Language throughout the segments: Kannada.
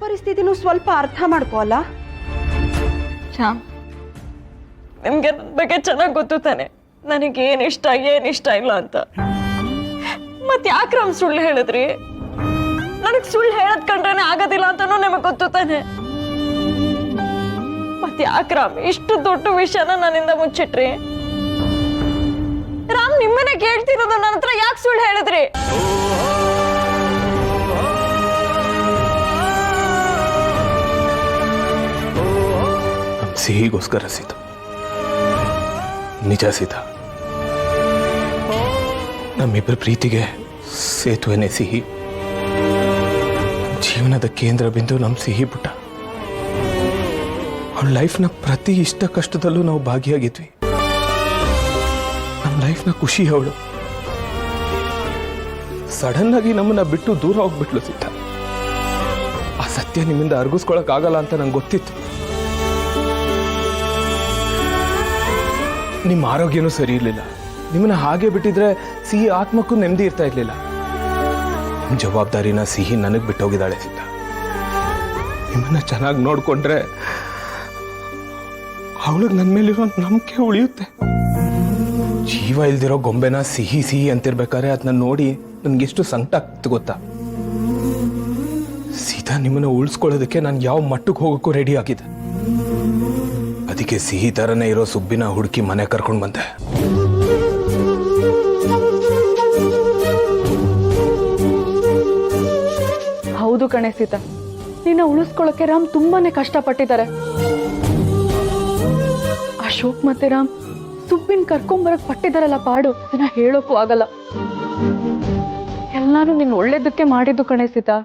ಪರಿಸ್ಥಿತಿನೂ ಸ್ವಲ್ಪ ಅರ್ಥ ಮಾಡ್ಕೋಲ್ಲ. ಶ್ಯಾಮ್, ನಿಮ್ಗೆ ನನ್ನ ಬಗ್ಗೆ ಚೆನ್ನಾಗಿ ಗೊತ್ತು ತಾನೆ, ನನಗೆ ಏನಿಷ್ಟ ಇಲ್ಲ ಅಂತ. ಮತ್ತೆ ಯಾಕೆ ರಾಮ್ ಸುಳ್ಳು ಹೇಳಿದ್ರಿ? ನನಗೆ ಸುಳ್ಳು ಹೇಳದ್ ಕಂಡ್ರೇನೆ ಆಗೋದಿಲ್ಲ ಅಂತನೂ ನಿಮಗೆ ಗೊತ್ತು ತಾನೆ. ಮತ್ತೆ ಯಾಕೆ ರಾಮ್ ಇಷ್ಟು ದೊಡ್ಡ ವಿಷಯನ ನನ್ನಿಂದ ಮುಚ್ಚಿಟ್ರಿ? ರಾಮ್ ನಿಮ್ಮನೆ ಕೇಳ್ತಿರೋದು ನನ್ನ ಹತ್ರ ಯಾಕೆ ಸುಳ್ಳು ಹೇಳಿದ್ರಿ? ಸಿಹಿಗೋಸ್ಕರ ಸೀತಾ, ನಿಜ ಸೀತಾ, ನಮ್ಮಿಬ್ಬರ ಪ್ರೀತಿಗೆ ಸೇತುವೆನೇ ಸಿಹಿ, ಜೀವನದ ಕೇಂದ್ರ ಬಿಂದು ನಮ್ಮ ಸಿಹಿ ಪುಟ್ಟ. ಅವಳ ಲೈಫ್ನ ಪ್ರತಿ ಇಷ್ಟ ಕಷ್ಟದಲ್ಲೂ ನಾವು ಭಾಗಿಯಾಗಿದ್ವಿ. ನಮ್ಮ ಲೈಫ್ನ ಖುಷಿ ಅವಳು. ಸಡನ್ ಆಗಿ ನಮ್ಮನ್ನ ಬಿಟ್ಟು ದೂರ ಹೋಗ್ಬಿಟ್ಲು ಸೀತಾ. ಆ ಸತ್ಯ ನಿಮ್ಮಿಂದ ಅರ್ಗಿಸ್ಕೊಳಕ್ ಆಗಲ್ಲ ಅಂತ ನಂಗೆ ಗೊತ್ತಿತ್ತು. ನಿಮ್ಮ ಆರೋಗ್ಯನೂ ಸರಿ ಇರಲಿಲ್ಲ. ನಿಮ್ಮನ್ನ ಹಾಗೆ ಬಿಟ್ಟಿದ್ರೆ ಸಿಹಿ ಆತ್ಮಕ್ಕೂ ನೆಮ್ಮದಿ ಇರ್ತಾ ಇರ್ಲಿಲ್ಲ. ನಿಮ್ಮ ಜವಾಬ್ದಾರಿನ ಸಿಹಿ ನನಗೆ ಬಿಟ್ಟೋಗಿದ್ದಾಳೆ ಸೀತಾ. ನಿಮ್ಮನ್ನ ಚೆನ್ನಾಗಿ ನೋಡ್ಕೊಂಡ್ರೆ ಅವಳಿಗೆ ನನ್ನ ಮೇಲಿರೋ ನಂಬಿಕೆ ಉಳಿಯುತ್ತೆ. ಜೀವ ಇಲ್ದಿರೋ ಗೊಂಬೆನ ಸಿಹಿ ಸಿಹಿ ಅಂತಿರ್ಬೇಕಾದ್ರೆ ಅದನ್ನ ನೋಡಿ ನನ್ಗೆಷ್ಟು ಸಂಕಟ ಆಗ್ತು ಗೊತ್ತಾ ಸೀತಾ. ನಿಮ್ಮನ್ನ ಉಳಿಸ್ಕೊಳ್ಳೋದಕ್ಕೆ ನಾನು ಯಾವ ಮಟ್ಟಕ್ಕೆ ಹೋಗೋಕ್ಕೂ ರೆಡಿ ಆಗಿದೆ. ಅದಕ್ಕೆ ಸಿಹಿ ತರನೇ ಇರೋ ಸುಬ್ಬಿನ ಹುಡುಕಿ ಮನೆ ಕರ್ಕೊಂಡು ಬಂದೆ. ಹೌದು ಕಣೆ ಸೀತಾ, ನಿನ್ನ ಉಳಿಸ್ಕೊಳ್ಳೋಕೆ ರಾಮ್ ತುಂಬಾನೇ ಕಷ್ಟಪಟ್ಟಿದ್ದಾರೆ. ಅಶೋಕ್ ಮತ್ತೆ ರಾಮ್ ಸುಬ್ಬಿನ ಕರ್ಕೊಂಬರಕ್ ಪಟ್ಟಿದಾರಲ್ಲ ಪಾಡು, ಅದನ್ನ ಹೇಳೋಕ್ಕೂ ಆಗಲ್ಲ. ಎಲ್ಲಾನು ನಿನ್ನ ಒಳ್ಳೇದಕ್ಕೆ ಮಾಡಿದ್ದು ಕಣೆ ಸೀತಾ.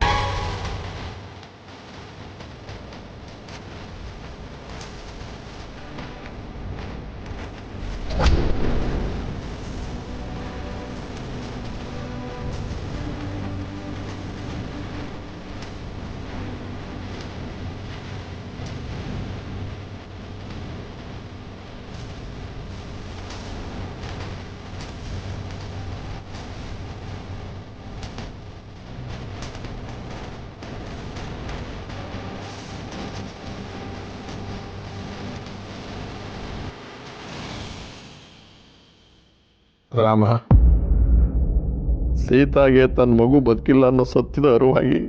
ರಾಮ, ಸೀತಾಗೆ ತನ್ನ ಮಗು ಬದುಕಿಲ್ಲ ಅನ್ನೋ ಸತ್ಯದ ಅರಿವಾಗಿ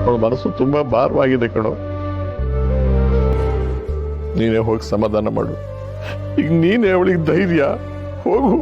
ಅವಳ ಮನಸ್ಸು ತುಂಬಾ ಭಾರವಾಗಿದೆ ಕಣೋ. ನೀನೇ ಹೋಗಿ ಸಮಾಧಾನ ಮಾಡು. ಈಗ ನೀನೇ ಅವಳಿಗೆ ಧೈರ್ಯ. ಹೋಗು.